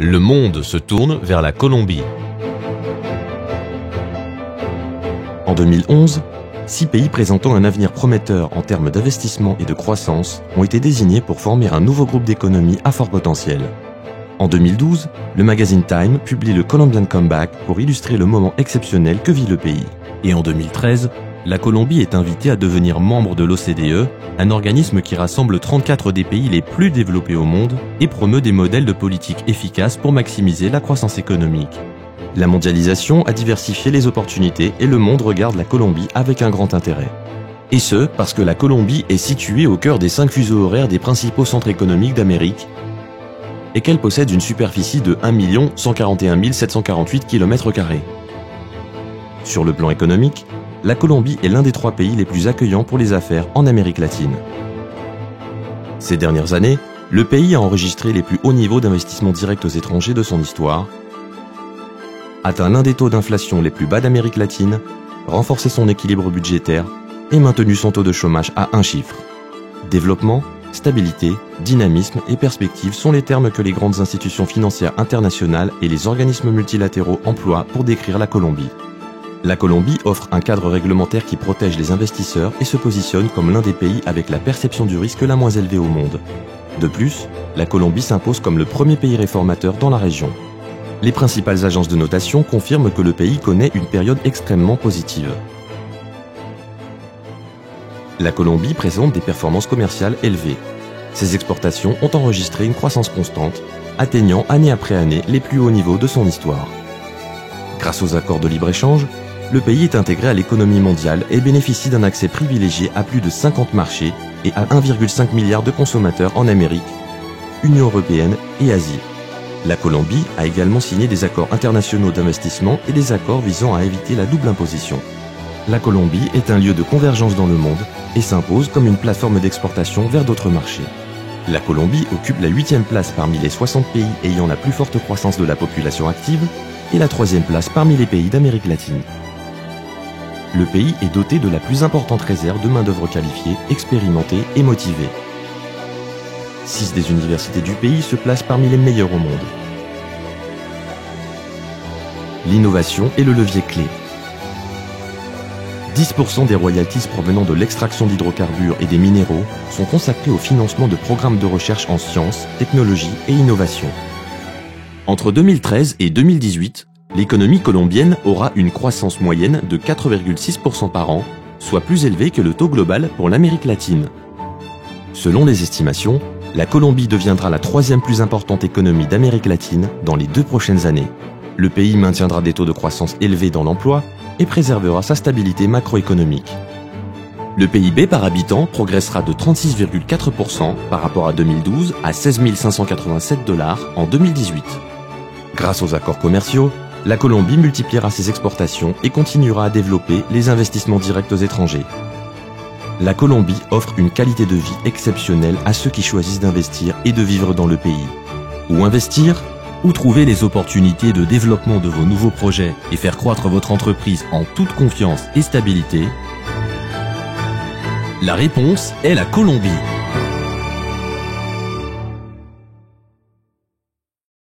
Le monde se tourne vers la Colombie. En 2011, 6 pays présentant un avenir prometteur en termes d'investissement et de croissance ont été désignés pour former un nouveau groupe d'économies à fort potentiel. En 2012, le magazine Time publie le Colombian Comeback pour illustrer le moment exceptionnel que vit le pays. Et en 2013, la Colombie est invitée à devenir membre de l'OCDE, un organisme qui rassemble 34 des pays les plus développés au monde et promeut des modèles de politique efficaces pour maximiser la croissance économique. La mondialisation a diversifié les opportunités et le monde regarde la Colombie avec un grand intérêt. Et ce, parce que la Colombie est située au cœur des 5 fuseaux horaires des principaux centres économiques d'Amérique et qu'elle possède une superficie de 1 141 748 km². Sur le plan économique, la Colombie est l'un des 3 pays les plus accueillants pour les affaires en Amérique latine. Ces dernières années, le pays a enregistré les plus hauts niveaux d'investissement direct aux étrangers de son histoire, atteint l'un des taux d'inflation les plus bas d'Amérique latine, renforcé son équilibre budgétaire et maintenu son taux de chômage à 1 chiffre. Développement, stabilité, dynamisme et perspective sont les termes que les grandes institutions financières internationales et les organismes multilatéraux emploient pour décrire la Colombie. La Colombie offre un cadre réglementaire qui protège les investisseurs et se positionne comme l'un des pays avec la perception du risque la moins élevée au monde. De plus, la Colombie s'impose comme le premier pays réformateur dans la région. Les principales agences de notation confirment que le pays connaît une période extrêmement positive. La Colombie présente des performances commerciales élevées. Ses exportations ont enregistré une croissance constante, atteignant année après année les plus hauts niveaux de son histoire. Grâce aux accords de libre-échange, le pays est intégré à l'économie mondiale et bénéficie d'un accès privilégié à plus de 50 marchés et à 1,5 milliard de consommateurs en Amérique, Union européenne et Asie. La Colombie a également signé des accords internationaux d'investissement et des accords visant à éviter la double imposition. La Colombie est un lieu de convergence dans le monde et s'impose comme une plateforme d'exportation vers d'autres marchés. La Colombie occupe la 8e place parmi les 60 pays ayant la plus forte croissance de la population active et la 3e place parmi les pays d'Amérique latine. Le pays est doté de la plus importante réserve de main-d'œuvre qualifiée, expérimentée et motivée. 6 des universités du pays se placent parmi les meilleures au monde. L'innovation est le levier clé. 10% des royalties provenant de l'extraction d'hydrocarbures et des minéraux sont consacrés au financement de programmes de recherche en sciences, technologies et innovation. Entre 2013 et 2018, l'économie colombienne aura une croissance moyenne de 4,6% par an, soit plus élevée que le taux global pour l'Amérique latine. Selon les estimations, la Colombie deviendra la 3e plus importante économie d'Amérique latine dans les 2 prochaines années. Le pays maintiendra des taux de croissance élevés dans l'emploi et préservera sa stabilité macroéconomique. Le PIB par habitant progressera de 36,4% par rapport à 2012 à 16 587 $ en 2018. Grâce aux accords commerciaux, la Colombie multipliera ses exportations et continuera à développer les investissements directs aux étrangers. La Colombie offre une qualité de vie exceptionnelle à ceux qui choisissent d'investir et de vivre dans le pays. Où investir ? Où trouver les opportunités de développement de vos nouveaux projets et faire croître votre entreprise en toute confiance et stabilité ? La réponse est la Colombie.